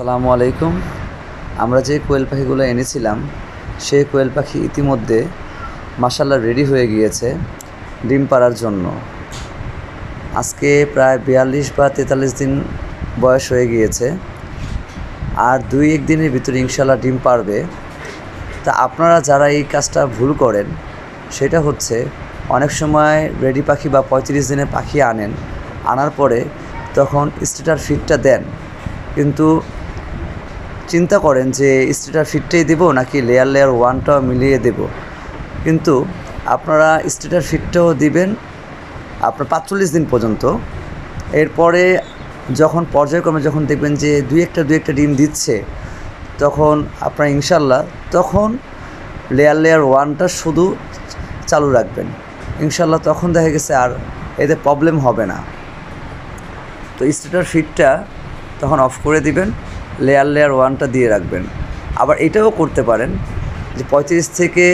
আসসালামু আলাইকুম। আমরা যে কোয়েল পাখিগুলো এনেছিলাম সেই কোয়েল পাখি ইতিমধ্যে মাশাআল্লাহ রেডি হয়ে গিয়েছে ডিম পাড়ার জন্য। আজকে প্রায় 42 বা 43 দিন বয়স হয়ে গিয়েছে, আর 2-1 দিনের ভিতরে ইনশাআল্লাহ ডিম পারবে। তা আপনারা যারা এই কাজটা ভুল করেন সেটা হচ্ছে অনেক সময় রেডি পাখি বা 35 দিনের পাখি আনার পরে তখন স্টেটার ফিডটা দেন, কিন্তু চিন্তা করেন যে স্টেটার ফিডটাই দেবো নাকি লেয়ার 1টাও মিলিয়ে দেব, কিন্তু আপনারা স্টেটার ফিডটাও দিবেন আপনার 45 দিন পর্যন্ত। এরপরে যখন পর্যায়ক্রমে যখন দেখবেন যে দুই একটা ডিম দিচ্ছে, তখন আপনার ইনশাল্লাহ তখন লেয়ার 1টা শুধু চালু রাখবেন। ইনশাল্লাহ তখন দেখা গেছে আর এতে প্রবলেম হবে না। তো স্টেটার ফিডটা তখন অফ করে দিবেন, লেয়ার 1টা দিয়ে রাখবেন। আবার এটাও করতে পারেন যে 35 থেকে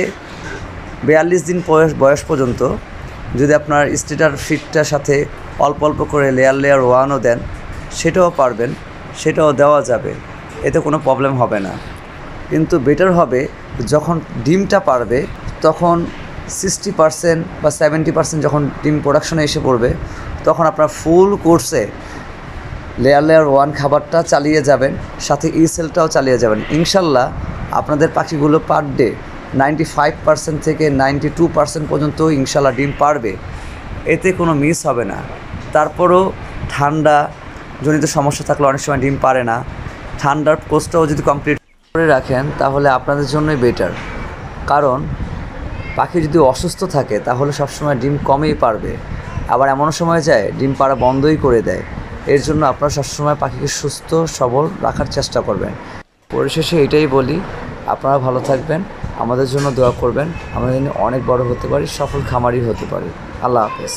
42 দিন বয়স পর্যন্ত যদি আপনার স্টেটার ফিডটার সাথে অল্প অল্প করে লেয়ার 1ও দেন, সেটাও পারবেন, সেটাও দেওয়া যাবে, এতে কোনো প্রবলেম হবে না। কিন্তু বেটার হবে যখন ডিমটা পারবে তখন 60% বা 70% যখন ডিম প্রোডাকশনে এসে পড়বে, তখন আপনার ফুল কোর্সে লেয়ার 1 খাবারটা চালিয়ে যাবেন, সাথে সেলটাও চালিয়ে যাবেন। ইনশাল্লাহ আপনাদের পাখিগুলো পার ডে 95% থেকে 92% পর্যন্ত ইনশাল্লাহ ডিম পারবে, এতে কোনো মিস হবে না। তারপরও ঠান্ডা জনিত সমস্যা থাকলে অনেক সময় ডিম পারে না। ঠান্ডার কোর্সটাও যদি কমপ্লিট করে রাখেন তাহলে আপনাদের জন্যই বেটার, কারণ পাখি যদি অসুস্থ থাকে তাহলে সবসময় ডিম কমই পারবে, আবার এমনও সময় যায় ডিম পাড়া বন্ধই করে দেয়। এর জন্য আপনারা সবসময় পাখিকে সুস্থ সবল রাখার চেষ্টা করবেন। পরিশেষে এটাই বলি, আপনারা ভালো থাকবেন, আমাদের জন্য দোয়া করবেন, আমরা যেন অনেক বড় হতে পারি, সফল খামারি হতে পারি। আল্লাহ হাফেজ।